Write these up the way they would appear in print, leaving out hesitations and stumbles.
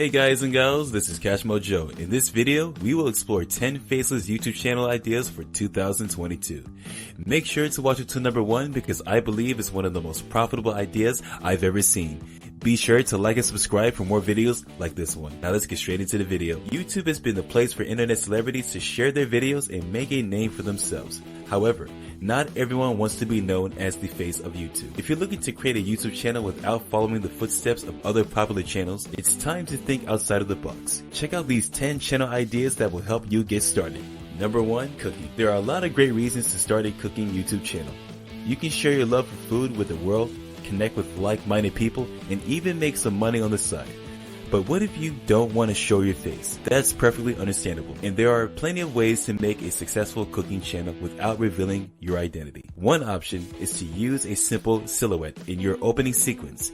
Hey guys and gals, this is Mojo. In this video, we will explore 10 faceless YouTube channel ideas for 2022. Make sure to watch it to number 1 because I believe it's one of the most profitable ideas I've ever seen. Be sure to like and subscribe for more videos like this one. Now let's get straight into the video. YouTube has been the place for internet celebrities to share their videos and make a name for themselves. However, not everyone wants to be known as the face of YouTube. If you're looking to create a YouTube channel without following the footsteps of other popular channels, it's time to think outside of the box. Check out these 10 channel ideas that will help you get started. Number 1, cooking. There are a lot of great reasons to start a cooking YouTube channel. You can share your love for food with the world, connect with like-minded people, and even make some money on the side. But what if you don't want to show your face? That's perfectly understandable, and there are plenty of ways to make a successful cooking channel without revealing your identity. One option is to use a simple silhouette in your opening sequence.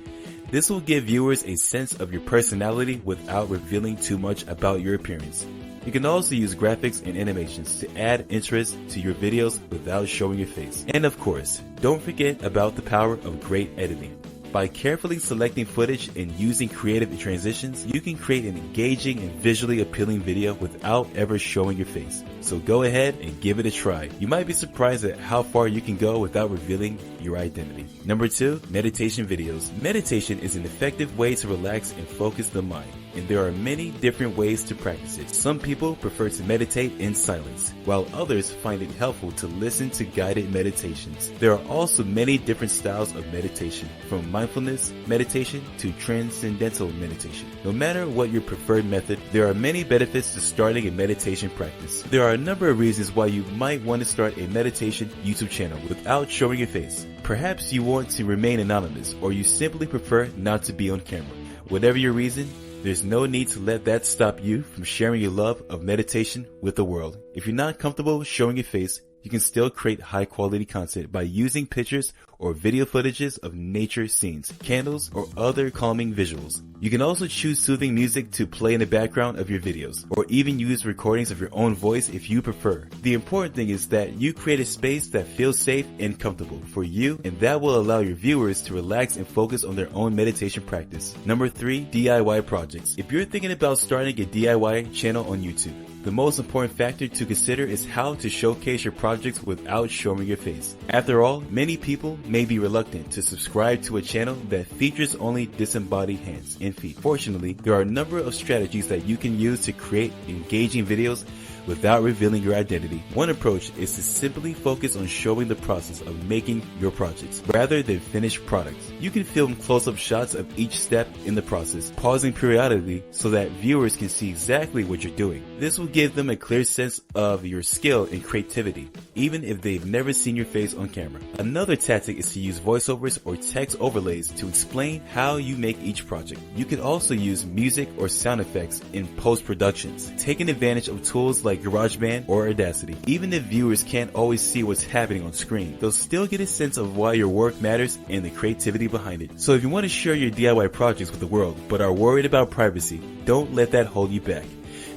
This will give viewers a sense of your personality without revealing too much about your appearance. You can also use graphics and animations to add interest to your videos without showing your face. And of course, don't forget about the power of great editing. By carefully selecting footage and using creative transitions, you can create an engaging and visually appealing video without ever showing your face. So go ahead and give it a try. You might be surprised at how far you can go without revealing your identity. Number 2, meditation videos. Meditation is an effective way to relax and focus the mind, and there are many different ways to practice it. Some people prefer to meditate in silence, while others find it helpful to listen to guided meditations. There are also many different styles of meditation, from mindfulness meditation to transcendental meditation. No matter what your preferred method, there are many benefits to starting a meditation practice. There are a number of reasons why you might want to start a meditation YouTube channel without showing your face. Perhaps you want to remain anonymous, or you simply prefer not to be on camera. Whatever your reason, there's no need to let that stop you from sharing your love of meditation with the world. If you're not comfortable showing your face, you can still create high quality content by using pictures or video footages of nature scenes, candles, or other calming visuals. You can also choose soothing music to play in the background of your videos, or even use recordings of your own voice if you prefer. The important thing is that you create a space that feels safe and comfortable for you, and that will allow your viewers to relax and focus on their own meditation practice. Number 3, DIY projects. If you're thinking about starting a DIY channel on YouTube, the most important factor to consider is how to showcase your projects without showing your face. After all, many people may be reluctant to subscribe to a channel that features only disembodied hands and feet. Fortunately, there are a number of strategies that you can use to create engaging videos without revealing your identity. One approach is to simply focus on showing the process of making your projects rather than finished products. You can film close-up shots of each step in the process, pausing periodically so that viewers can see exactly what you're doing. This will give them a clear sense of your skill and creativity, even if they've never seen your face on camera. Another tactic is to use voiceovers or text overlays to explain how you make each project. You can also use music or sound effects in post-productions, taking advantage of tools like GarageBand or Audacity. Even if viewers can't always see what's happening on screen, they'll still get a sense of why your work matters and the creativity behind it. So if you want to share your DIY projects with the world but are worried about privacy, don't let that hold you back.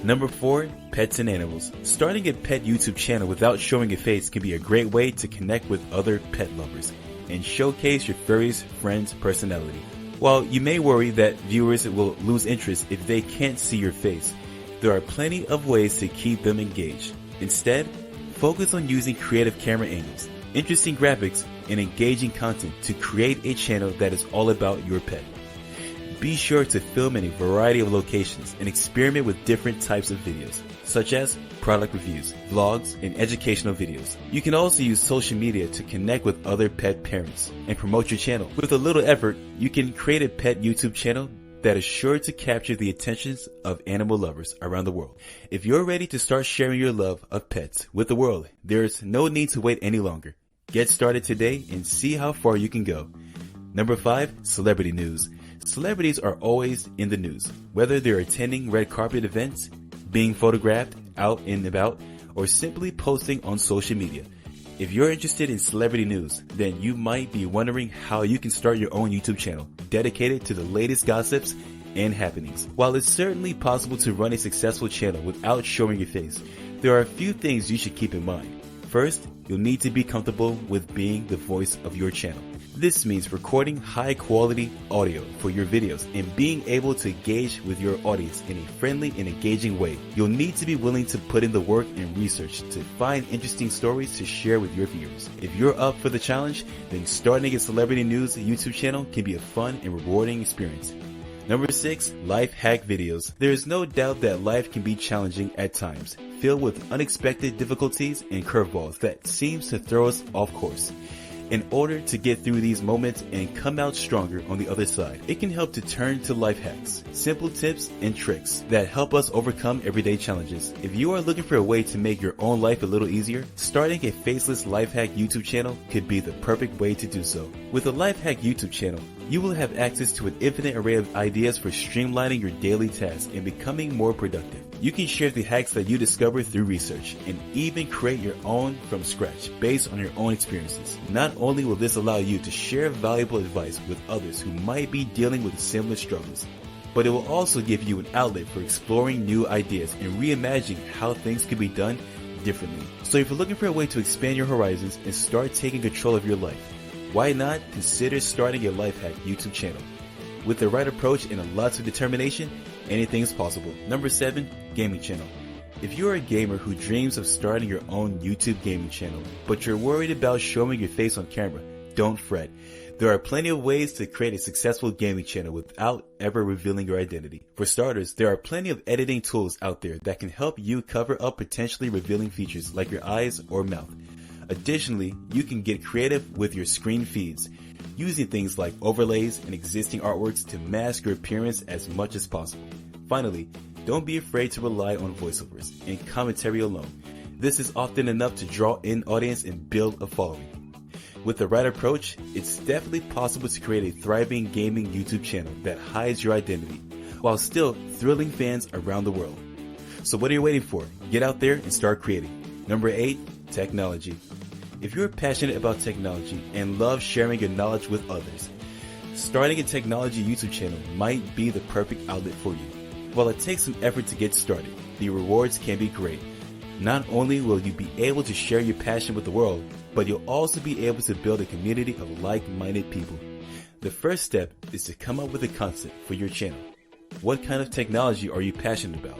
Number 4, pets and animals. Starting a pet YouTube channel without showing your face can be a great way to connect with other pet lovers and showcase your furry's friend's personality. While you may worry that viewers will lose interest if they can't see your face, there are plenty of ways to keep them engaged. Instead, focus on using creative camera angles, interesting graphics, and engaging content to create a channel that is all about your pet. Be sure to film in a variety of locations and experiment with different types of videos, such as product reviews, vlogs, and educational videos. You can also use social media to connect with other pet parents and promote your channel. With a little effort, you can create a pet YouTube channel that is sure to capture the attentions of animal lovers around the world. If you're ready to start sharing your love of pets with the world, there's no need to wait any longer. Get started today and see how far you can go. Number 5, celebrity news. Celebrities are always in the news, whether they're attending red carpet events, being photographed out and about, or simply posting on social media. If you're interested in celebrity news, then you might be wondering how you can start your own YouTube channel dedicated to the latest gossips and happenings. While it's certainly possible to run a successful channel without showing your face, there are a few things you should keep in mind. First, you'll need to be comfortable with being the voice of your channel. This means recording high quality audio for your videos and being able to engage with your audience in a friendly and engaging way. You'll need to be willing to put in the work and research to find interesting stories to share with your viewers. If you're up for the challenge, then starting a celebrity news YouTube channel can be a fun and rewarding experience. Number 6, life hack videos. There is no doubt that life can be challenging at times, filled with unexpected difficulties and curveballs that seems to throw us off course. In order to get through these moments and come out stronger on the other side, it can help to turn to life hacks, simple tips and tricks that help us overcome everyday challenges. If you are looking for a way to make your own life a little easier, starting a Faceless Life Hack YouTube channel could be the perfect way to do so. With a life hack YouTube channel, you will have access to an infinite array of ideas for streamlining your daily tasks and becoming more productive. You can share the hacks that you discover through research and even create your own from scratch based on your own experiences. Not only will this allow you to share valuable advice with others who might be dealing with similar struggles, but it will also give you an outlet for exploring new ideas and reimagining how things could be done differently. So if you're looking for a way to expand your horizons and start taking control of your life, why not consider starting a life hack YouTube channel? With the right approach and lots of determination, anything is possible. Number 7, gaming channel. If you're a gamer who dreams of starting your own YouTube gaming channel, but you're worried about showing your face on camera, don't fret. There are plenty of ways to create a successful gaming channel without ever revealing your identity. For starters, there are plenty of editing tools out there that can help you cover up potentially revealing features like your eyes or mouth. Additionally, you can get creative with your screen feeds, using things like overlays and existing artworks to mask your appearance as much as possible. Finally, don't be afraid to rely on voiceovers and commentary alone. This is often enough to draw in audience and build a following. With the right approach, it's definitely possible to create a thriving gaming YouTube channel that hides your identity, while still thrilling fans around the world. So what are you waiting for? Get out there and start creating. Number 8, technology. If you're passionate about technology and love sharing your knowledge with others, starting a technology YouTube channel might be the perfect outlet for you. While it takes some effort to get started, the rewards can be great. Not only will you be able to share your passion with the world, but you'll also be able to build a community of like-minded people. The first step is to come up with a concept for your channel. What kind of technology are you passionate about?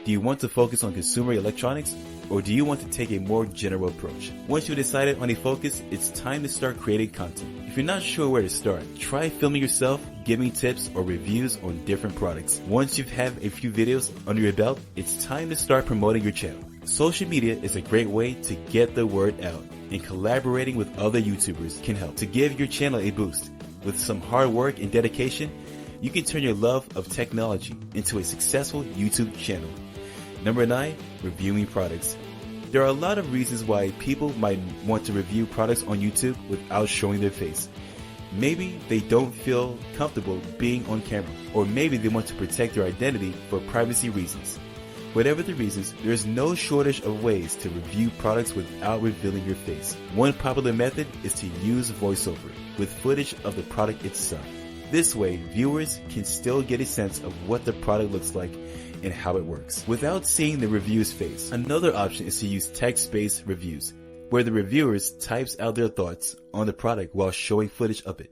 Do you want to focus on consumer electronics, or do you want to take a more general approach? Once you've decided on a focus, it's time to start creating content. If you're not sure where to start, try filming yourself, giving tips or reviews on different products. Once you've had a few videos under your belt, it's time to start promoting your channel. Social media is a great way to get the word out, and collaborating with other YouTubers can help to give your channel a boost. With some hard work and dedication, you can turn your love of technology into a successful YouTube channel. Number 9, reviewing products. There are a lot of reasons why people might want to review products on YouTube without showing their face. Maybe they don't feel comfortable being on camera, or maybe they want to protect their identity for privacy reasons. Whatever the reasons, there's no shortage of ways to review products without revealing your face. One popular method is to use voiceover with footage of the product itself. This way, viewers can still get a sense of what the product looks like and how it works without seeing the reviewer's face. Another option is to use text-based reviews, where the reviewers types out their thoughts on the product while showing footage of it.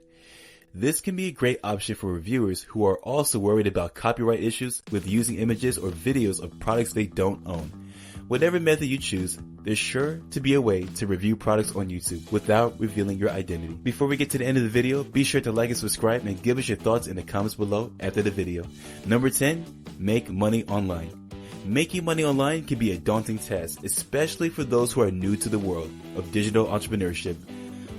This can be a great option for reviewers who are also worried about copyright issues with using images or videos of products they don't own. Whatever method you choose, there's sure to be a way to review products on YouTube without revealing your identity. Before we get to the end of the video, be sure to like and subscribe and give us your thoughts in the comments below after the video. Number 10, make money online. Making money online can be a daunting task, especially for those who are new to the world of digital entrepreneurship.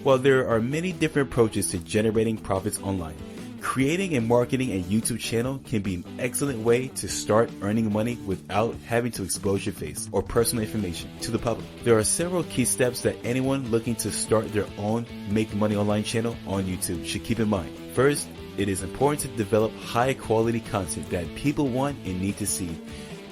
While there are many different approaches to generating profits online, creating and marketing a YouTube channel can be an excellent way to start earning money without having to expose your face or personal information to the public. There are several key steps that anyone looking to start their own Make Money Online channel on YouTube should keep in mind. First, it is important to develop high quality content that people want and need to see.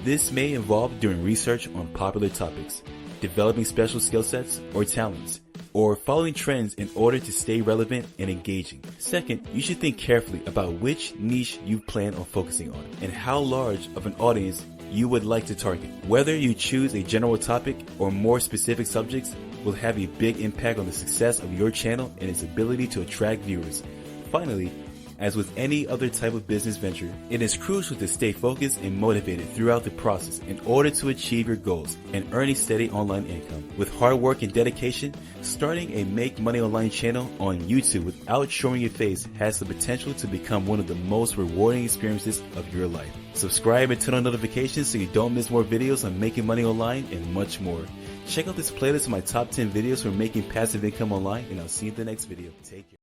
This may involve doing research on popular topics, developing special skill sets or talents, or following trends in order to stay relevant and engaging. Second, you should think carefully about which niche you plan on focusing on and how large of an audience you would like to target. Whether you choose a general topic or more specific subjects, will have a big impact on the success of your channel and its ability to attract viewers. Finally, as with any other type of business venture, it is crucial to stay focused and motivated throughout the process in order to achieve your goals and earn a steady online income. With hard work and dedication, starting a Make Money Online channel on YouTube without showing your face has the potential to become one of the most rewarding experiences of your life. Subscribe and turn on notifications so you don't miss more videos on making money online and much more. Check out this playlist of my top 10 videos for making passive income online, and I'll see you in the next video. Take care.